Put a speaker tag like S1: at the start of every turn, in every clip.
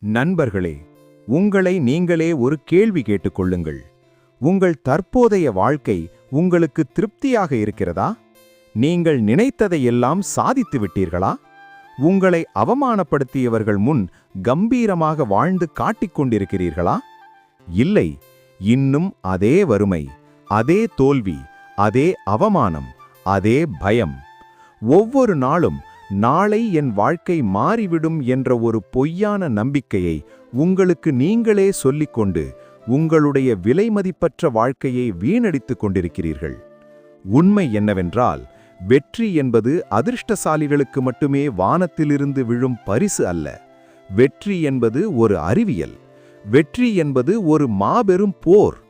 S1: நண்பர்களே, உங்களை நீங்களே ஒரு கேள்வி கேட்டுக்கொள்ளுங்கள். உங்கள் தற்போதைய வாழ்க்கை உங்களுக்கு திருப்தியாக இருக்கிறதா? நீங்கள் நினைத்ததையெல்லாம் சாதித்து விட்டீர்களா? உங்களை அவமானப்படுத்தியவர்கள் முன் கம்பீரமாக வாழ்ந்து காட்டிக் கொண்டிருக்கிறீர்களா? இல்லை, இன்னும் அதே வறுமை, அதே தோல்வி, அதே அவமானம், அதே பயம். ஒவ்வொரு நாளும் நாளை என் வாழ்க்கை மாறிவிடும் என்ற ஒரு பொய்யான நம்பிக்கையை உங்களுக்கு நீங்களே சொல்லிக்கொண்டு உங்களுடைய விலைமதிப்பற்ற வாழ்க்கையை வீணடித்துக் கொண்டிருக்கிறீர்கள். உண்மை என்னவென்றால், வெற்றி என்பது அதிர்ஷ்டசாலிகளுக்கு மட்டுமே வானத்திலிருந்து விழும் பரிசு அல்ல. வெற்றி என்பது ஒரு அறிவியல். வெற்றி என்பது ஒரு மாபெரும் போர்.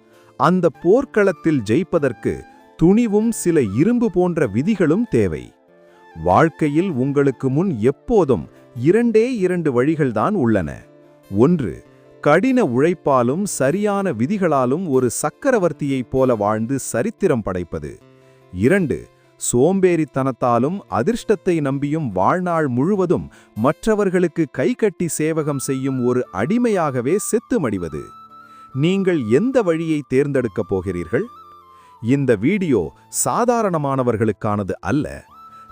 S1: அந்த போர்க்களத்தில் ஜெயிப்பதற்கு துணிவும் சில இரும்பு போன்ற விதிகளும் தேவை. வாழ்க்கையில் உங்களுக்கு முன் எப்போதும் இரண்டு வழிகள்தான் உள்ளன. ஒன்று, கடின உழைப்பாலும் சரியான விதிகளாலும் ஒரு சக்கரவர்த்தியைப் போல வாழ்ந்து சரித்திரம் படைப்பது. 2, சோம்பேறித்தனத்தாலும் அதிர்ஷ்டத்தை நம்பியும் வாழ்நாள் முழுவதும் மற்றவர்களுக்கு கைகட்டி சேவகம் செய்யும் ஒரு அடிமையாகவே செத்து மடிவது. நீங்கள் எந்த வழியை தேர்ந்தெடுக்கப் போகிறீர்கள்? இந்த வீடியோ சாதாரணமானவர்களுக்கானது அல்ல.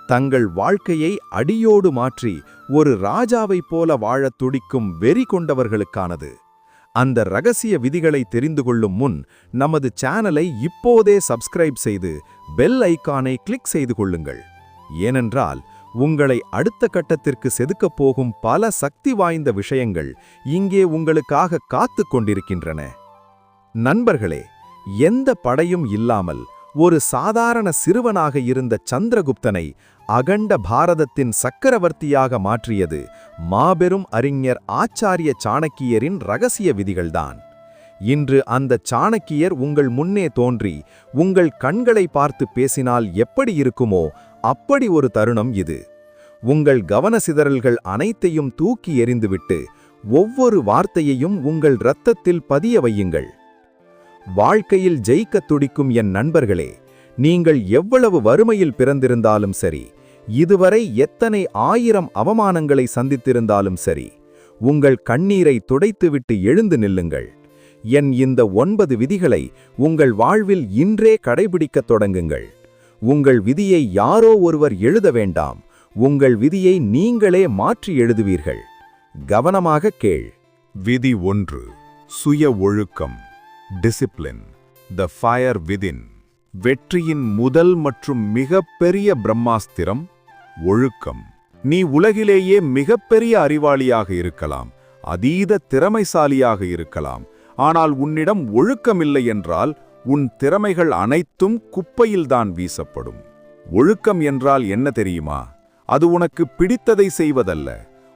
S1: தங்கள் வாழ்க்கையை அடியோடு மாற்றி ஒரு ராஜாவைப் போல வாழத் துடிக்கும் வெறி கொண்டவர்களுக்கானது. அந்த ரகசிய விதிகளை தெரிந்து கொள்ளும் முன் நமது சேனலை இப்போதே சப்ஸ்கிரைப் செய்து பெல் ஐகானை கிளிக் செய்து கொள்ளுங்கள். ஏனென்றால் உங்களை அடுத்த கட்டத்திற்கு செதுக்கப் போகும் பல சக்தி வாய்ந்த விஷயங்கள் இங்கே உங்களுக்காக காத்துக் கொண்டிருக்கின்றன. நண்பர்களே, எந்த படையும் இல்லாமல் ஒரு சாதாரண சிறுவனாக இருந்த சந்திரகுப்தனை அகண்ட பாரதத்தின் சக்கரவர்த்தியாக மாற்றியது மாபெரும் அறிஞர் ஆச்சாரிய சாணக்கியரின் ரகசிய விதிகள்தான். இன்று அந்த சாணக்கியர் உங்கள் முன்னே தோன்றி உங்கள் கண்களை பார்த்து பேசினால் எப்படி இருக்குமோ அப்படி ஒரு தருணம் இது. உங்கள் கவனசிதறல்கள் அனைத்தையும் தூக்கி எறிந்துவிட்டு ஒவ்வொரு வார்த்தையையும் உங்கள் இரத்தத்தில் பதிய வையுங்கள். வாழ்க்கையில் ஜெயிக்கத் துடிக்கும் என் நண்பர்களே, நீங்கள் எவ்வளவு வறுமையில் பிறந்திருந்தாலும் சரி, இதுவரை எத்தனை 1000 அவமானங்களை சந்தித்திருந்தாலும் சரி, உங்கள் கண்ணீரை துடைத்துவிட்டு எழுந்து நில்லுங்கள். என் இந்த 9 விதிகளை உங்கள் வாழ்வில் இன்றே கடைபிடிக்கத் தொடங்குங்கள். உங்கள் விதியை யாரோ ஒருவர் எழுத வேண்டாம். உங்கள் விதியை நீங்களே மாற்றி எழுதுவீர்கள். கவனமாக கேள்.
S2: விதி 1, சுய ஒழுக்கம். Discipline, the fire within. வெற்றியின் முதல் மற்றும் மிகப்பெரிய பிரம்மாஸ்திரம் ஒழுக்கம். நீ உலகிலேயே மிகப்பெரிய அறிவாளியாக இருக்கலாம், அதீத திறமைசாலியாக இருக்கலாம். ஆனால் உன்னிடம் ஒழுக்கமில்லை என்றால் உன் திறமைகள் அனைத்தும் குப்பையில்தான் வீசப்படும். ஒழுக்கம் என்றால் என்ன தெரியுமா? அது உனக்கு பிடித்ததை செய்வதல்ல.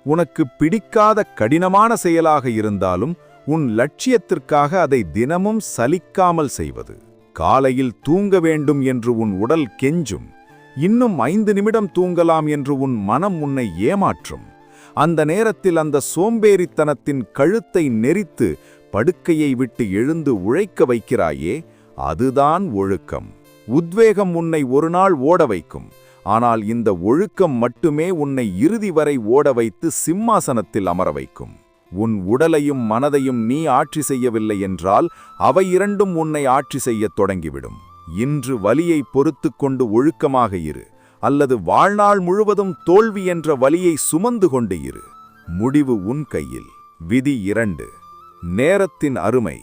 S2: உனக்கு பிடிக்காத கடினமான செயலாக இருந்தாலும் உன் லட்சியத்திற்காக அதை தினமும் சலிக்காமல் செய்வது. காலையில் தூங்க வேண்டும் என்று உன் உடல் கெஞ்சும். இன்னும் 5 நிமிடம் தூங்கலாம் என்று உன் மனம் உன்னை ஏமாற்றும். அந்த நேரத்தில் அந்த சோம்பேறித்தனத்தின் கழுத்தை நெரித்து படுக்கையை விட்டு எழுந்து உழைக்க வைக்கிறாயே, அதுதான் ஒழுக்கம். உத்வேகம் உன்னை ஒரு நாள் ஓட வைக்கும். ஆனால் இந்த ஒழுக்கம் மட்டுமே உன்னை இறுதி வரை ஓட வைத்து சிம்மாசனத்தில் அமர வைக்கும். உன் உடலையும் மனதையும் நீ ஆட்சி செய்யவில்லை என்றால் அவை இரண்டும் உன்னை ஆட்சி செய்யத் தொடங்கிவிடும். இன்று வலியை பொறுத்து கொண்டு ஒழுக்கமாக இரு, அல்லது வாழ்நாள் முழுவதும் தோல்வி என்ற வலியை சுமந்து கொண்டு இரு. முடிவு உன் கையில். விதி 2, நேரத்தின் அருமை.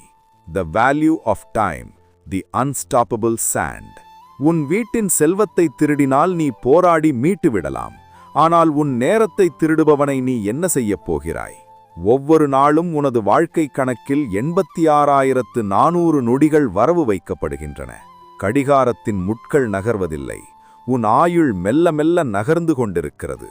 S2: The value of time, the unstoppable sand. உன் வீட்டின் செல்வத்தை திருடினால் நீ போராடி மீட்டு விடலாம். ஆனால் உன் நேரத்தை திருடுபவனை நீ என்ன செய்யப் போகிறாய்? ஒவ்வொரு நாளும் உனது வாழ்க்கை கணக்கில் 86,400 நொடிகள் வரவு வைக்கப்படுகின்றன. கடிகாரத்தின் முட்கள் நகர்வதில்லை. உன் ஆயுள் மெல்ல மெல்ல நகர்ந்து கொண்டிருக்கிறது.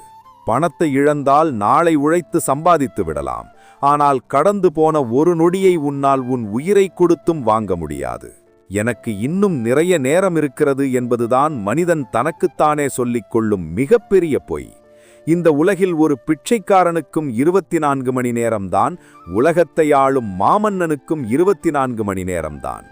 S2: பணத்தை இழந்தால் நாளை உழைத்து சம்பாதித்து விடலாம். ஆனால் கடந்து போன ஒரு நொடியை உன்னால் உன் உயிரை கொடுத்தும் வாங்க முடியாது. எனக்கு இன்னும் நிறைய நேரம் இருக்கிறது என்பதுதான் மனிதன் தனக்குத்தானே சொல்லிக் கொள்ளும் மிகப்பெரிய பொய். இந்த உலகில் ஒரு பிச்சைக்காரனுக்கும் 24 மணி நேரம்தான், உலகத்தை ஆளும் மாமன்னனுக்கும் 24 மணி நேரம்தான்.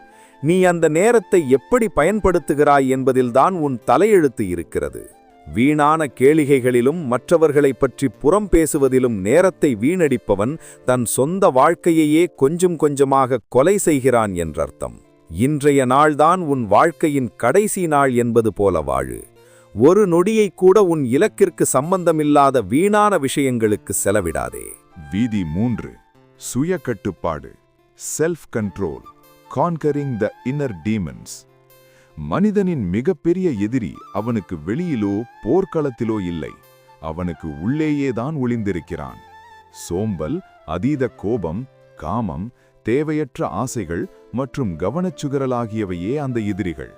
S2: நீ அந்த நேரத்தை எப்படி பயன்படுத்துகிறாய் என்பதில்தான் உன் தலையெழுத்து இருக்கிறது. வீணான கேளிகைகளிலும் மற்றவர்களைப் பற்றி புறம் பேசுவதிலும் நேரத்தை வீணடிப்பவன் தன் சொந்த வாழ்க்கையையே கொஞ்சம் கொஞ்சமாக கொலை செய்கிறான் என்றர்த்தம். இன்றைய நாள்தான் உன் வாழ்க்கையின் கடைசி நாள் என்பது போல வாழு. ஒரு நொடியை கூட உன் இலக்கிற்கு சம்பந்தமில்லாத வீணான விஷயங்களுக்கு செலவிடாதே.
S3: விதி 3. சுய கட்டுப்பாடு, self control, conquering the inner demons. மனிதனின் மிகப்பெரிய எதிரி அவனுக்கு வெளியிலோ போர்க்களத்திலோ இல்லை, அவனுக்கு உள்ளேயேதான் ஒளிந்திருக்கிறான். சோம்பல், அதீத கோபம், காமம், தேவையற்ற ஆசைகள் மற்றும் கவனச்சுகரலாகியவையே அந்த எதிரிகள்.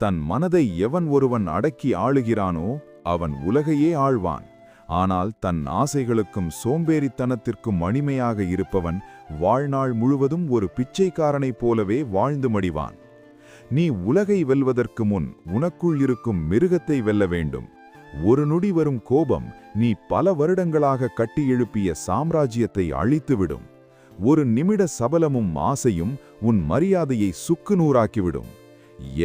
S3: தன் மனதை எவன் ஒருவன் அடக்கி ஆளுகிறானோ அவன் உலகையே ஆழ்வான். ஆனால் தன் ஆசைகளுக்கும் சோம்பேறித்தனத்திற்கும் அடிமையாக இருப்பவன் வாழ்நாள் முழுவதும் ஒரு பிச்சைக்காரனைப் போலவே வாழ்ந்து மடிவான். நீ உலகை வெல்வதற்கு முன் உனக்குள் இருக்கும் மிருகத்தை வெல்ல வேண்டும். ஒரு நொடி வரும் கோபம் நீ பல வருடங்களாக கட்டி எழுப்பிய சாம்ராஜ்யத்தை அழித்துவிடும். ஒரு நிமிட சபலமும் ஆசையும் உன் மரியாதையை சுக்குநூறாக்கிவிடும்.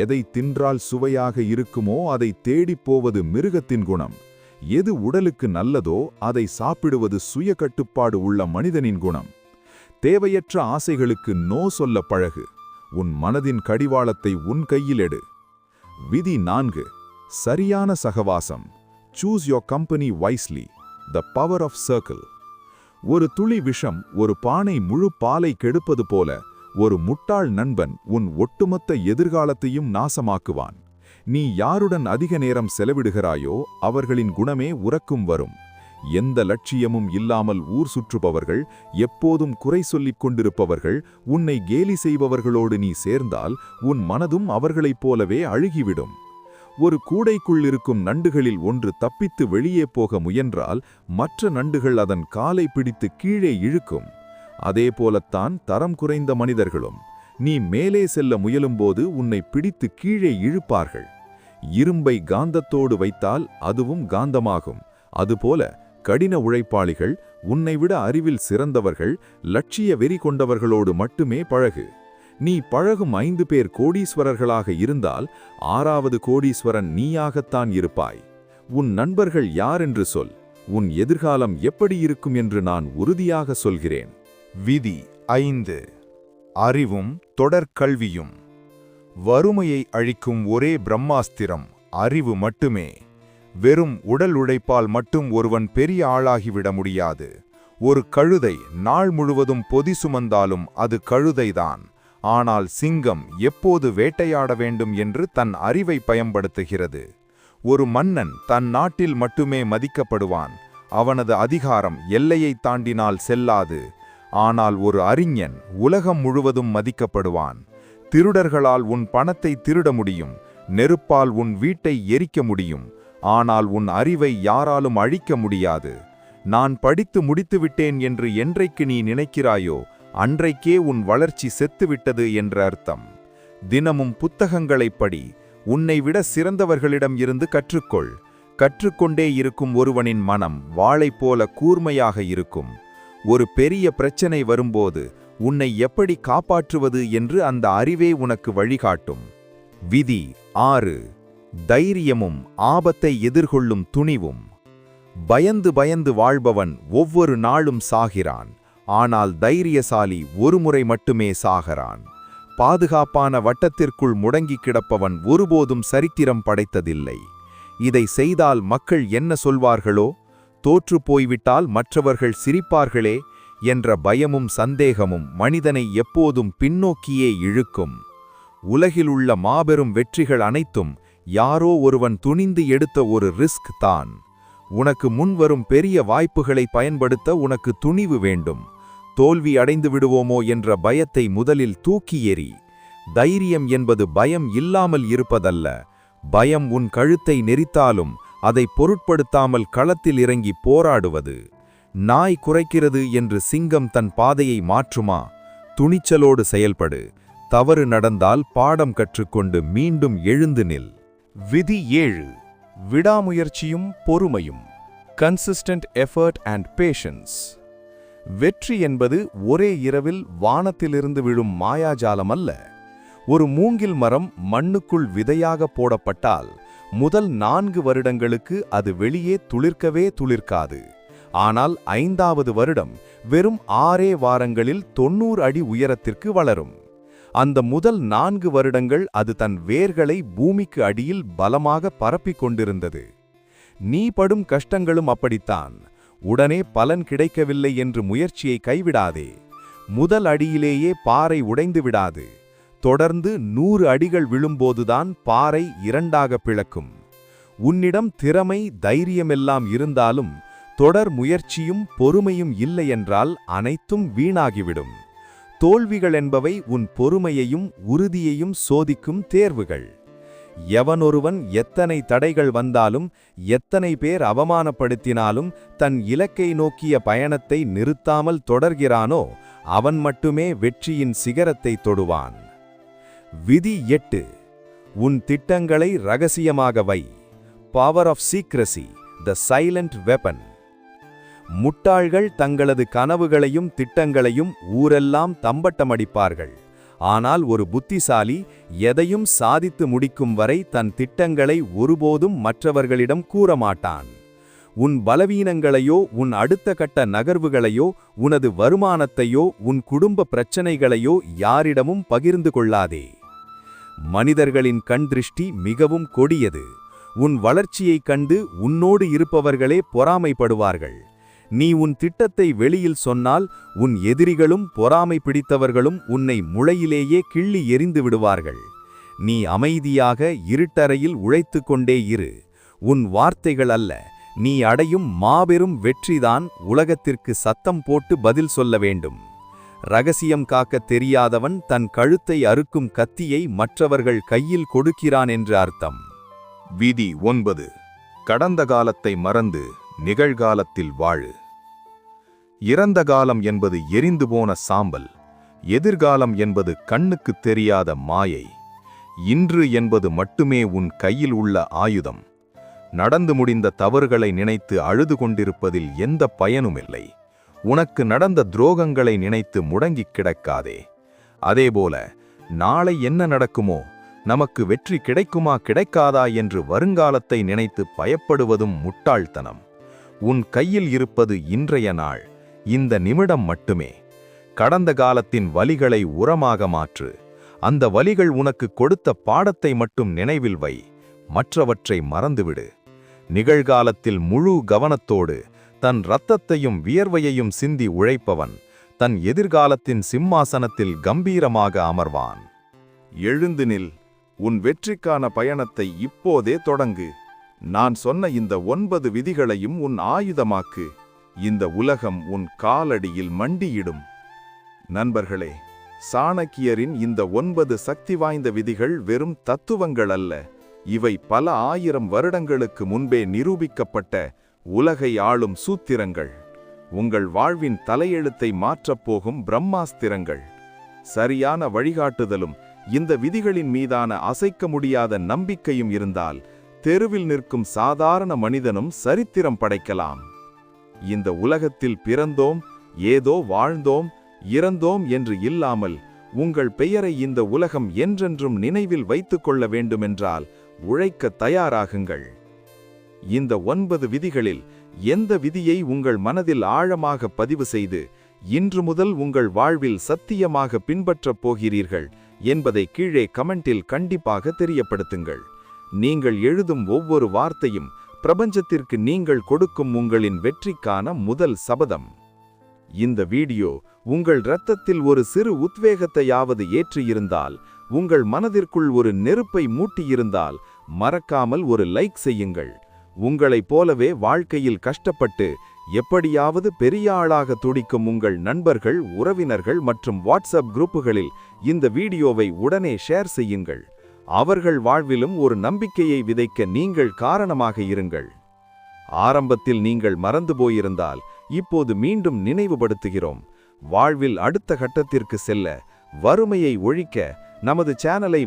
S3: எதை தின்றால் சுவையாக இருக்குமோ அதை தேடிப் போவது மிருகத்தின் குணம். எது உடலுக்கு நல்லதோ அதை சாப்பிடுவது சுய கட்டுப்பாடு உள்ள மனிதனின் குணம். தேவையற்ற ஆசைகளுக்கு நோ சொல்ல பழகு. உன் மனதின் கடிவாளத்தை உன் கையில் எடு. விதி 4. சரியான சகவாசம். Choose your company wisely. The power of circle. ஒரு துளி விஷம் ஒரு பானை முழு பாலை கெடுப்பது போல ஒரு முட்டாள் நண்பன் உன் ஒட்டுமொத்த எதிர்காலத்தையும் நாசமாக்குவான். நீ யாருடன் அதிக நேரம் செலவிடுகிறாயோ அவர்களின் குணமே உறக்கும் வரும். எந்த லட்சியமும் இல்லாமல் ஊர் சுற்றுபவர்கள், எப்போதும் குறை சொல்லிக் கொண்டிருப்பவர்கள், உன்னை கேலி செய்பவர்களோடு நீ சேர்ந்தால் உன் மனதும் அவர்களைப் போலவே அழுகிவிடும். ஒரு கூடைக்குள் இருக்கும் நண்டுகளில் ஒன்று தப்பித்து வெளியே போக முயன்றால் மற்ற நண்டுகள் அதன் காலை பிடித்து கீழே இழுக்கும். அதேபோலத்தான் தரம் குறைந்த மனிதர்களும். நீ மேலே செல்ல முயலும்போது உன்னை பிடித்து கீழே இழுப்பார்கள். இரும்பை காந்தத்தோடு வைத்தால் அதுவும் காந்தமாகும். அதுபோல கடின உழைப்பாளிகள், உன்னை விட அறிவில் சிறந்தவர்கள், லட்சிய வெறி கொண்டவர்களோடு மட்டுமே பழகு. நீ பழகும் 5 பேர் கோடீஸ்வரர்களாக இருந்தால் 6வது கோடீஸ்வரன் நீயாகத்தான் இருப்பாய். உன் நண்பர்கள் யாரென்று சொல். உன் எதிர்காலம் எப்படி இருக்கும் என்று நான் உறுதியாக சொல்கிறேன். விதி 5. அறிவும் தொடர்கல்வியும். வறுமையை அழிக்கும் ஒரே பிரம்மாஸ்திரம் அறிவு மட்டுமே. வெறும் உடல் உழைப்பால் மட்டும் ஒருவன் பெரிய ஆளாகிவிட முடியாது. ஒரு கழுதை நாள் முழுவதும் பொதி சுமந்தாலும் அது கழுதைதான். ஆனால் சிங்கம் எப்போது வேட்டையாட வேண்டும் என்று தன் அறிவை பயன்படுத்துகிறது. ஒரு மன்னன் தன் நாட்டில் மட்டுமே மதிக்கப்படுவான். அவனது அதிகாரம் எல்லையை தாண்டினால் செல்லாது. ஆனால் ஒரு அறிஞன் உலகம் முழுவதும் மதிக்கப்படுவான். திருடர்களால் உன் பணத்தை திருட முடியும், நெருப்பால் உன் வீட்டை எரிக்க முடியும். ஆனால் உன் அறிவை யாராலும் அழிக்க முடியாது. நான் படித்து முடித்துவிட்டேன் என்று என்றைக்கு நீ நினைக்கிறாயோ அன்றைக்கே உன் வளர்ச்சி செத்துவிட்டது என்ற அர்த்தம். தினமும் புத்தகங்களைப் படி. உன்னை விட சிறந்தவர்களிடம் இருந்து கற்றுக்கொள். கற்றுக்கொண்டே இருக்கும் ஒருவனின் மனம் வாளைப் போல கூர்மையாக இருக்கும். ஒரு பெரிய பிரச்சனை வரும்போது உன்னை எப்படி காப்பாற்றுவது என்று அந்த அறிவே உனக்கு வழிகாட்டும். விதி 6. தைரியமும் ஆபத்தை எதிர்கொள்ளும் துணிவும். பயந்து பயந்து வாழ்பவன் ஒவ்வொரு நாளும் சாகிறான். ஆனால் தைரியசாலி ஒருமுறை மட்டுமே சாகிறான். பாதுகாப்பான வட்டத்திற்குள் முடங்கி கிடப்பவன் ஒருபோதும் சரித்திரம் படைத்ததில்லை. இதை செய்தால் மக்கள் என்ன சொல்வார்களோ, தோற்று போய்விட்டால் மற்றவர்கள் சிரிப்பார்களே என்ற பயமும் சந்தேகமும் மனிதனை எப்போதும் பின்னோக்கியே இழுக்கும். உலகிலுள்ள மாபெரும் வெற்றிகள் அனைத்தும் யாரோ ஒருவன் துணிந்து எடுத்த ஒரு ரிஸ்க் தான். உனக்கு முன்வரும் பெரிய வாய்ப்புகளை பயன்படுத்த உனக்கு துணிவு வேண்டும். தோல்வி அடைந்து விடுவோமோ என்ற பயத்தை முதலில் தூக்கி எறி. தைரியம் என்பது பயம் இல்லாமல் இருப்பதல்ல. பயம் உன் கழுத்தை நெரித்தாலும் அதை பொருட்படுத்தாமல் களத்தில் இறங்கி போராடுவது. நாய் குறைக்கிறது என்று சிங்கம் தன் பாதையை மாற்றுமா? துணிச்சலோடு செயல்படு. தவறு நடந்தால் பாடம் கற்றுக்கொண்டு மீண்டும் எழுந்து நில்.
S1: விதி 7. விடாமுயற்சியும் பொறுமையும். Consistent effort and patience. வெற்றி என்பது ஒரே இரவில் வானத்திலிருந்து விழும் மாயாஜாலம் அல்ல. ஒரு மூங்கில் மரம் மண்ணுக்குள் விதையாக போடப்பட்டால்
S2: முதல் 4 வருடங்களுக்கு அது வெளியே துளிர்க்கவே துளிர்க்காது. ஆனால் 5வது வருடம் வெறும் 6 வாரங்களில் 90 அடி உயரத்திற்கு வளரும். அந்த முதல் 4 வருடங்கள் அது தன் வேர்களை பூமிக்கு அடியில் பலமாக பரப்பிக் கொண்டிருந்தது. நீ படும் கஷ்டங்களும் அப்படித்தான். உடனே பலன் கிடைக்கவில்லை என்று முயற்சியை கைவிடாதே. முதல் அடியிலேயே பாறை உடைந்து விடாது. தொடர்ந்து 100 அடிகள் விழும்போதுதான் பாறை 2ஆக பிளக்கும். உன்னிடம் திறமை, தைரியமெல்லாம் இருந்தாலும் தொடர் முயற்சியும் பொறுமையும் இல்லையென்றால் அனைத்தும் வீணாகிவிடும். தோல்விகள் என்பவை உன் பொறுமையையும் உறுதியையும் சோதிக்கும் தேர்வுகள். எவனொருவன் எத்தனை தடைகள் வந்தாலும், எத்தனை பேர் அவமானப்படுத்தினாலும் தன் இலக்கை நோக்கிய பயணத்தை நிறுத்தாமல் தொடர்கிறானோ அவன் மட்டுமே வெற்றியின் சிகரத்தை தொடுவான். விதி 8. உன் திட்டங்களை ரகசியமாக வை. Power of secrecy, the silent weapon. முட்டாள்கள் தங்களது கனவுகளையும் திட்டங்களையும் ஊரெல்லாம் தம்பட்டமடிப்பார்கள். ஆனால் ஒரு புத்திசாலி எதையும் சாதித்து முடிக்கும் வரை தன் திட்டங்களை ஒருபோதும் மற்றவர்களிடம் கூறமாட்டான். உன் பலவீனங்களையோ, உன் அடுத்த கட்ட நகர்வுகளையோ, உனது வருமானத்தையோ, உன் குடும்ப பிரச்சனைகளையோ யாரிடமும் பகிர்ந்து கொள்ளாதே. மனிதர்களின் கண்திருஷ்டி மிகவும் கொடியது. உன் வளர்ச்சியைக் கண்டு உன்னோடு இருப்பவர்களே பொறாமைப்படுவார்கள். நீ உன் திட்டத்தை வெளியில் சொன்னால் உன் எதிரிகளும் பொறாமை பிடித்தவர்களும் உன்னை முளையிலேயே கிள்ளி எறிந்து விடுவார்கள். நீ அமைதியாக இருட்டறையில் உழைத்துக் கொண்டே இரு. உன் வார்த்தைகள் அல்ல, நீ அடையும் மாபெரும் வெற்றிதான் உலகத்திற்கு சத்தம் போட்டு பதில் சொல்ல வேண்டும். ரகசியம் காக்க தெரியாதவன் தன் கழுத்தை அறுக்கும் கத்தியை மற்றவர்கள் கையில் கொடுக்கிறான் என்று அர்த்தம்.
S3: விதி 9. கடந்த காலத்தை மறந்து நிகழ்காலத்தில் வாழு. இறந்த காலம் என்பது எரிந்து போன சாம்பல். எதிர்காலம் என்பது கண்ணுக்குத் தெரியாத மாயை. இன்று என்பது மட்டுமே உன் கையில் உள்ள ஆயுதம். நடந்து முடிந்த தவறுகளை நினைத்து அழுது கொண்டிருப்பதில் எந்த பயனுமில்லை. உனக்கு நடந்த துரோகங்களை நினைத்து முடங்கிக் கிடக்காதே. அதேபோல நாளை என்ன நடக்குமோ, நமக்கு வெற்றி கிடைக்குமா கிடைக்காதா என்று வருங்காலத்தை நினைத்து பயப்படுவதும் முட்டாள்தனம். உன் கையில் இருப்பது இன்றைய நாள், இந்த நிமிடம் மட்டுமே. கடந்த காலத்தின் வலிகளை உரமாக மாற்று. அந்த வலிகள் உனக்கு கொடுத்த பாடத்தை மட்டும் நினைவில் வை. மற்றவற்றை மறந்துவிடு. நிகழ்காலத்தில் முழு கவனத்தோடு தன் இரத்தத்தையும் வியர்வையையும் சிந்தி உழைப்பவன் தன் எதிர்காலத்தின் சிம்மாசனத்தில் கம்பீரமாக அமர்வான். எழுந்து நில். உன் வெற்றிக்கான பயணத்தை இப்போதே தொடங்கு. நான் சொன்ன இந்த 9 விதிகளையும் உன் ஆயுதமாக்கு. இந்த உலகம் உன் காலடியில் மண்டியிடும். நண்பர்களே, சாணக்கியரின் இந்த 9 சக்தி வாய்ந்த விதிகள் வெறும் தத்துவங்கள் அல்ல. இவை பல 1000 வருடங்களுக்கு முன்பே நிரூபிக்கப்பட்ட உலகை ஆளும் சூத்திரங்கள். உங்கள் வாழ்வின் தலையெழுத்தை மாற்றப் போகும் பிரம்மாஸ்திரங்கள். சரியான வழிகாட்டுதலும் இந்த விதிகளின் மீதான அசைக்க முடியாத நம்பிக்கையும் இருந்தால் தெருவில் நிற்கும் சாதாரண மனிதனும் சரித்திரம் படைக்கலாம். இந்த உலகத்தில் பிறந்தோம், ஏதோ வாழ்ந்தோம், இறந்தோம் என்று இல்லாமல் உங்கள் பெயரை இந்த உலகம் என்றென்றும் நினைவில் வைத்துக் கொள்ள வேண்டுமென்றால் உழைக்க தயாராகுங்கள். இந்த 9 விதிகளில் எந்த விதியை உங்கள் மனதில் ஆழமாக பதிவு செய்து இன்று முதல் உங்கள் வாழ்வில் சத்தியமாக பின்பற்றப் போகிறீர்கள் என்பதை கீழே கமெண்டில் கண்டிப்பாக தெரியப்படுத்துங்கள். நீங்கள் எழுதும் ஒவ்வொரு வார்த்தையும் பிரபஞ்சத்திற்கு நீங்கள் கொடுக்கும் உங்களின் வெற்றிக்கான முதல் சபதம். இந்த வீடியோ உங்கள் இரத்தத்தில் ஒரு சிறு உத்வேகத்தையாவது ஏற்றியிருந்தால், உங்கள் மனதிற்குள் ஒரு நெருப்பை மூட்டியிருந்தால் மறக்காமல் ஒரு லைக் செய்யுங்கள். உங்களைப் போலவே வாழ்க்கையில் கஷ்டப்பட்டு எப்படியாவது பெரிய ஆளாக துடிக்கும் உங்கள் நண்பர்கள், உறவினர்கள் மற்றும் வாட்ஸ்அப் குரூப்புகளில் இந்த வீடியோவை உடனே ஷேர் செய்யுங்கள். அவர்கள் வாழ்விலும் ஒரு நம்பிக்கையை விதைக்க நீங்கள் காரணமாக இருங்கள். ஆரம்பத்தில் நீங்கள் மறந்து போயிருந்தால் இப்போது மீண்டும் நினைவுபடுத்துகிறோம். வாழ்வில் அடுத்த கட்டத்திற்கு செல்ல, வறுமையை ஒழிக்க நமது சேனலை